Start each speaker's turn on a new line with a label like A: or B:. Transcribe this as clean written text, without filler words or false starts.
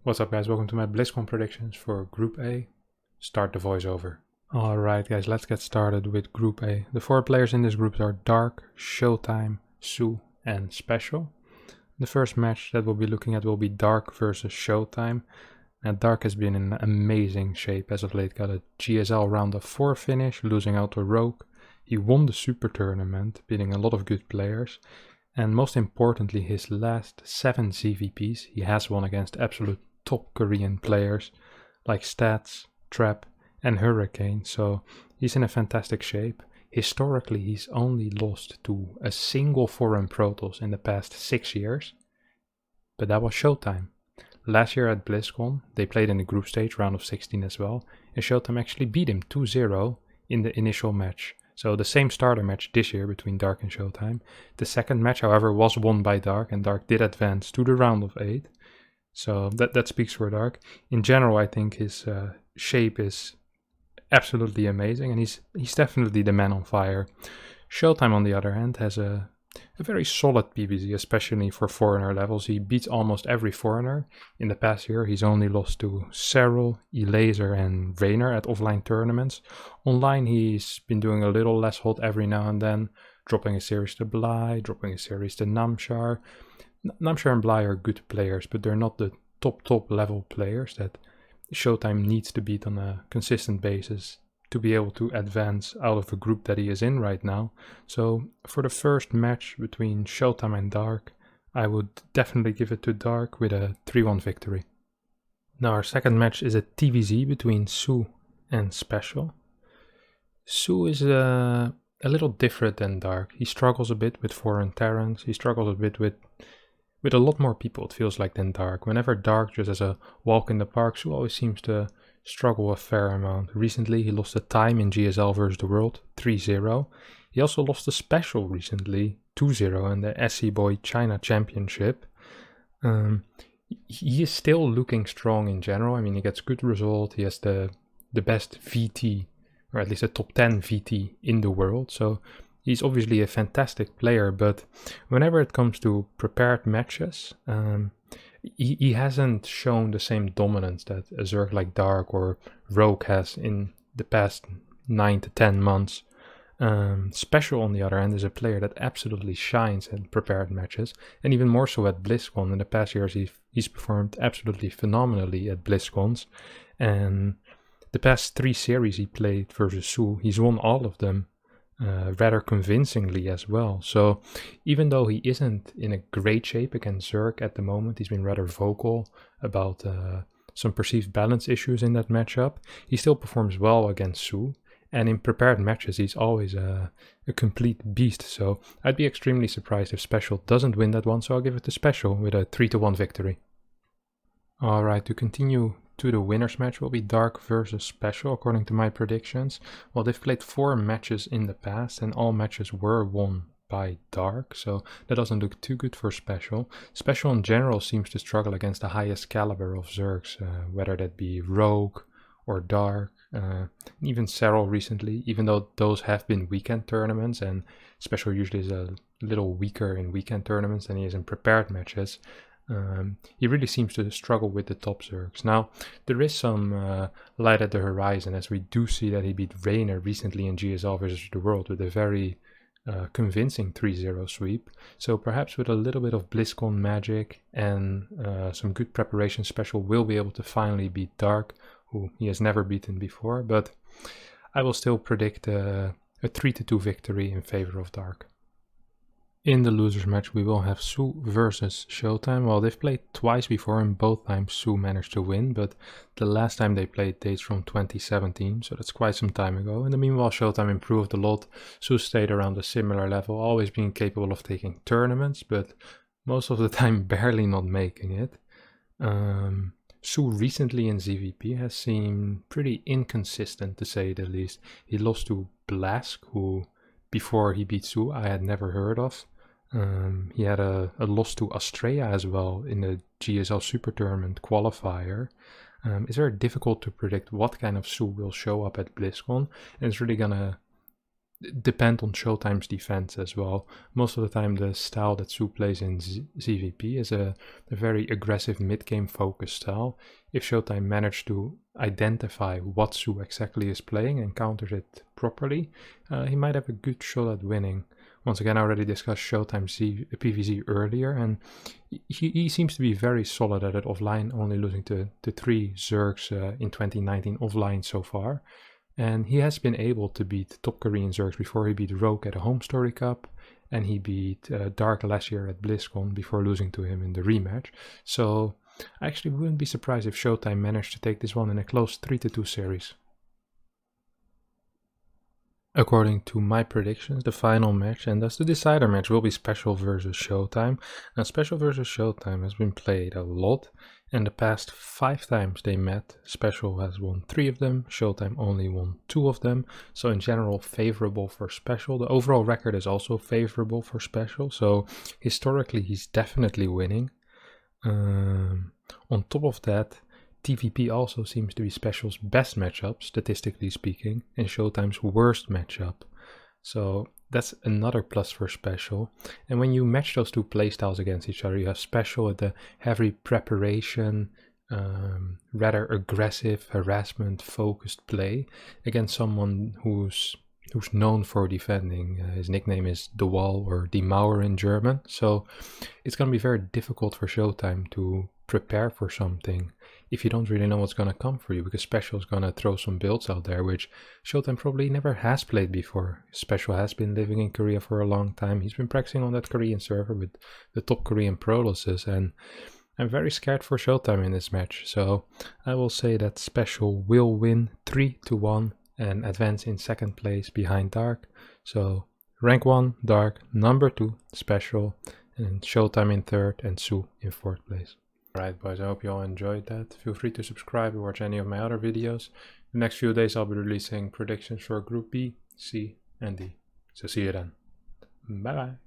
A: What's up guys, welcome to my Blizzcon predictions for Group A. Start the voiceover. Alright guys, let's get started with Group A. The 4 players in this group are Dark, Showtime, Sue and Special. The first match that we'll be looking at will be Dark versus Showtime. Now Dark has been in amazing shape as of late, got a GSL round of 4 finish, losing out to Rogue. He won the Super Tournament, beating a lot of good players. And most importantly, his last 7 CVPs he has won against absolute top Korean players like Stats, Trap and Hurricane, so he's in a fantastic shape. Historically, he's only lost to a single foreign Protoss in the past 6 years, but that was Showtime. Last year at BlizzCon, they played in the group stage round of 16 as well, and Showtime actually beat him 2-0 in the initial match. So the same starter match this year between Dark and Showtime. The second match, however, was won by Dark, and Dark did advance to the round of 8. So that speaks for Dark. In general, I think his shape is absolutely amazing, and he's definitely the man on fire. Showtime, on the other hand, has a very solid PvZ, especially for foreigner levels. He beats almost every foreigner. In the past year, he's only lost to Serral, Elaser and Raynor at offline tournaments. Online, he's been doing a little less hot every now and then, dropping a series to Bly, dropping a series to Namshar. Namshar and Bly are good players, but they're not the top level players that Showtime needs to beat on a consistent basis to be able to advance out of the group that he is in right now. So for the first match between Showtime and Dark, I would definitely give it to Dark with a 3-1 victory. Now our second match is a TVZ between Sue and Special. Sue is a little different than Dark. He struggles a bit with foreign Terrans, he struggles a bit with a lot more people, it feels like, than Dark. Whenever Dark just has a walk in the park, Sue always seems to struggle a fair amount. Recently, he lost a time in GSL vs. the World, 3-0. He also lost a Special recently, 2-0 in the SC Boy China Championship. He is still looking strong in general. I mean, he gets good result. He has the best VT, or at least a top 10 VT in the world. So he's obviously a fantastic player, but whenever it comes to prepared matches, he hasn't shown the same dominance that a Zerg like Dark or Rogue has in the past 9 to 10 months. Special, on the other hand, is a player that absolutely shines in prepared matches, and even more so at BlizzCon. In the past years, he's performed absolutely phenomenally at BlizzCons, and the past 3 series he played versus Sue, he's won all of them. Rather convincingly as well. So even though he isn't in a great shape against Zerg at the moment, he's been rather vocal about some perceived balance issues in that matchup, he still performs well against Sue, and in prepared matches he's always a complete beast. So I'd be extremely surprised if Special doesn't win that one, so I'll give it to Special with a 3-1 victory. Alright, to continue to the winners match will be Dark versus Special, according to my predictions. Well, they've played 4 matches in the past, and all matches were won by Dark, so that doesn't look too good for Special. Special in general seems to struggle against the highest caliber of Zergs, whether that be Rogue or Dark, even Serral recently, even though those have been weekend tournaments, and Special usually is a little weaker in weekend tournaments than he is in prepared matches. He really seems to struggle with the top Zergs. Now, there is some light at the horizon, as we do see that he beat Raynor recently in GSL vs. the World with a very convincing 3-0 sweep. So perhaps with a little bit of BlizzCon magic and some good preparation, Special will be able to finally beat Dark, who he has never beaten before. But I will still predict a 3-2 victory in favor of Dark. In the losers match, we will have Sue versus Showtime. Well, they've played twice before, and both times Sue managed to win, but the last time they played dates from 2017, so that's quite some time ago. In the meanwhile, Showtime improved a lot. Sue stayed around a similar level, always being capable of taking tournaments, but most of the time barely not making it. Sue recently in ZVP has seemed pretty inconsistent, to say the least. He lost to Blask, who before he beat Sue I had never heard of. He had a loss to Australia as well in the GSL Super Tournament qualifier. It's very difficult to predict what kind of Sue will show up at BlizzCon, and it's really gonna depend on Showtime's defense as well. Most of the time the style that Su plays in ZVP is a very aggressive mid-game focused style. If Showtime managed to identify what Su exactly is playing and counters it properly, he might have a good shot at winning. Once again, I already discussed Showtime PvZ earlier, and he seems to be very solid at it offline, only losing to 3 Zergs in 2019 offline so far. And he has been able to beat top Korean Zergs before. He beat Rogue at a Home Story Cup, and he beat Dark last year at Blizzcon before losing to him in the rematch. So I actually wouldn't be surprised if Showtime managed to take this one in a close 3-2 series. According to my predictions, the final match, and thus the decider match, will be Special versus Showtime. Now, Special versus Showtime has been played a lot, and the past 5 times they met, Special has won 3 of them, Showtime only won 2 of them, so in general favorable for Special. The overall record is also favorable for Special, so historically he's definitely winning. On top of that, TVP also seems to be Special's best matchup, statistically speaking, and Showtime's worst matchup. So that's another plus for Special. And when you match those two playstyles against each other, you have Special at the heavy preparation, rather aggressive, harassment-focused play against someone who's known for defending. His nickname is The Wall, or Die Mauer in German. So it's going to be very difficult for Showtime to prepare for something if you don't really know what's going to come for you, because Special is going to throw some builds out there which Showtime probably never has played before. Special has been living in Korea for a long time. He's been practicing on that Korean server with the top Korean prolosses, and I'm very scared for Showtime in this match. So I will say that Special will win 3-1 and advance in second place behind Dark. So rank 1 Dark, number 2 Special, and Showtime in third and Su in fourth place. Alright boys, I hope you all enjoyed that. Feel free to subscribe or watch any of my other videos. The next few days I'll be releasing predictions for Group B, C and D. So see you then. Bye bye.